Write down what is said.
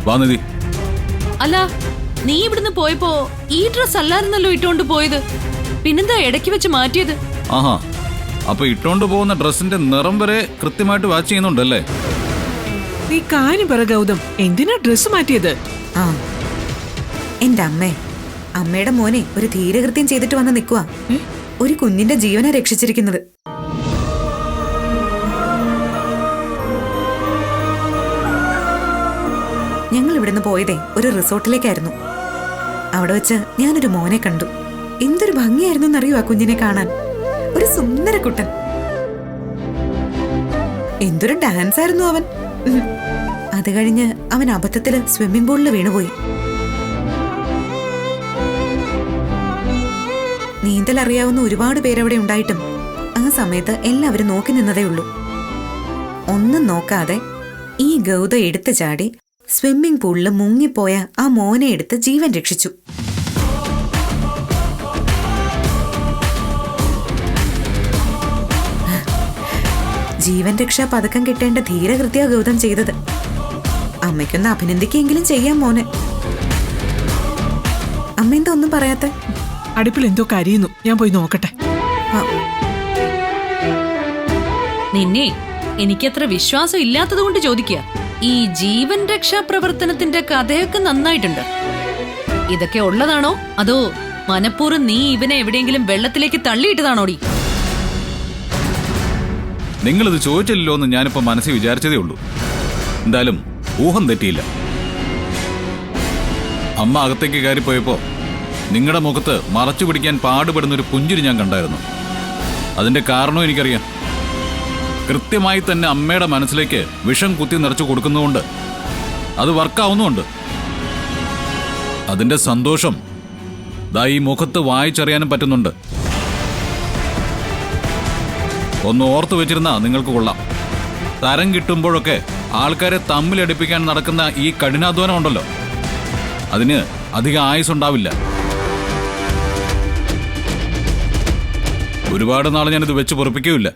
വാ നിധി. അല്ല, നീ ഇവിടുന്ന് പോയപ്പോ ഈ ഡ്രസ് അല്ലായിരുന്നല്ലോ ഇട്ടോണ്ട് പോയത്, പിന്നെന്താ ഇടയ്ക്ക് വെച്ച് മാറ്റിയത്? ആഹാ, അപ്പൊ ഇട്ടോണ്ട് പോകുന്ന ഡ്രസ്സിന്റെ നിറം വരെ കൃത്യമായിട്ട് വാച്ച് ചെയ്യുന്നുണ്ടല്ലേ? നീ കാര്യം പറ ഗൗതം, എന്തിനാ ഡ്രസ് മാറ്റിയത്? ആ, എന്റെ അമ്മയുടെ മോനെ ഒരു ധീരകൃത്യം ചെയ്തിട്ട് വന്ന് നിൽക്കുക. ഒരു കുഞ്ഞിന്റെ ജീവനെ രക്ഷിച്ചിരിക്കുന്നത്. ഞങ്ങൾ ഇവിടുന്ന് പോയതേ ഒരു റിസോർട്ടിലേക്കായിരുന്നു. അവിടെ വെച്ച് ഞാനൊരു മോനെ കണ്ടു. എന്തൊരു ഭംഗിയായിരുന്നു എന്നറിയോ ആ കുഞ്ഞിനെ കാണാൻ. ഒരു സുന്ദര കുട്ടൻ. എന്തൊരു ഡാൻസ് ആയിരുന്നു അവൻ. അത് കഴിഞ്ഞ് അവൻ അബദ്ധത്തില് സ്വിമ്മിംഗ് പൂളിൽ വീണുപോയി. നീന്തൽ അറിയാവുന്ന ഒരുപാട് പേരവിടെ ഉണ്ടായിട്ടും ആ സമയത്ത് എല്ലാവരും നോക്കി നിന്നതേ ഉള്ളൂ. ഒന്നും നോക്കാതെ ഈ ഗൗതം എടുത്തു ചാടി സ്വിമ്മിംഗ് പൂളിൽ മുങ്ങിപ്പോയ ആ മോനെ എടുത്ത് ജീവൻ രക്ഷിച്ചു. ജീവൻ രക്ഷാ പതക്കം കിട്ടേണ്ട ധീരകൃത്യ ഗൗതം ചെയ്തത്. അമ്മയ്ക്കൊന്ന് അഭിനന്ദിക്കെങ്കിലും ചെയ്യാം മോനെ. അമ്മ എന്താ ഒന്നും പറയാത്ത? അടുപ്പിൽ എന്തോ കരിയുന്നു, ഞാൻ പോയി നോക്കട്ടെ. നിന്നെ എനിക്കത്ര വിശ്വാസം ഇല്ലാത്തത് കൊണ്ട് ചോദിക്കുക. ഈ ജീവൻ രക്ഷാ പ്രവർത്തനത്തിന്റെ കഥയൊക്കെ നന്നായിട്ടുണ്ട്. ഇതൊക്കെ ഉള്ളതാണോ അതോ മനഃപൂർവ്വം നീ ഇവനെ എവിടെയെങ്കിലും വെള്ളത്തിലേക്ക് തള്ളിയിട്ടതാണോടി? നിങ്ങളിത് ചോദിച്ചില്ലല്ലോ എന്ന് ഞാനിപ്പോ മനസ്സിൽ വിചാരിച്ചതേ ഉള്ളൂ. എന്തായാലും ഊഹം തെറ്റിയില്ല. അമ്മ അകത്തേക്ക് കയറിപ്പോയപ്പോ നിങ്ങളുടെ മുഖത്ത് മറച്ചു പിടിക്കാൻ പാടുപെടുന്ന ഒരു പുഞ്ചിരി ഞാൻ കണ്ടായിരുന്നു. അതിന്റെ കാരണവും എനിക്കറിയാം. കൃത്യമായി തന്നെ അമ്മയുടെ മനസ്സിലേക്ക് വിഷം കുത്തി നിറച്ചു കൊടുക്കുന്നതുകൊണ്ട് അത് വർക്കാവുന്നുമുണ്ട്. അതിന്റെ സന്തോഷം ദാ ഈ മുഖത്ത് വായിച്ചറിയാനും പറ്റുന്നുണ്ട്. ഒന്ന് ഓർത്തു വെച്ചിരുന്നാ നിങ്ങൾക്ക് കൊള്ളാം. തരം കിട്ടുമ്പോഴൊക്കെ ആൾക്കാരെ തമ്മിലടിപ്പിക്കാൻ നടക്കുന്ന ഈ കഠിനാധ്വാനം ഉണ്ടല്ലോ, അതിന് അധികം ആയുസുണ്ടാവില്ല. ഒരുപാട് നാളെ ഞാനിത് വെച്ച് പൊറപ്പിക്കുകയില്ല.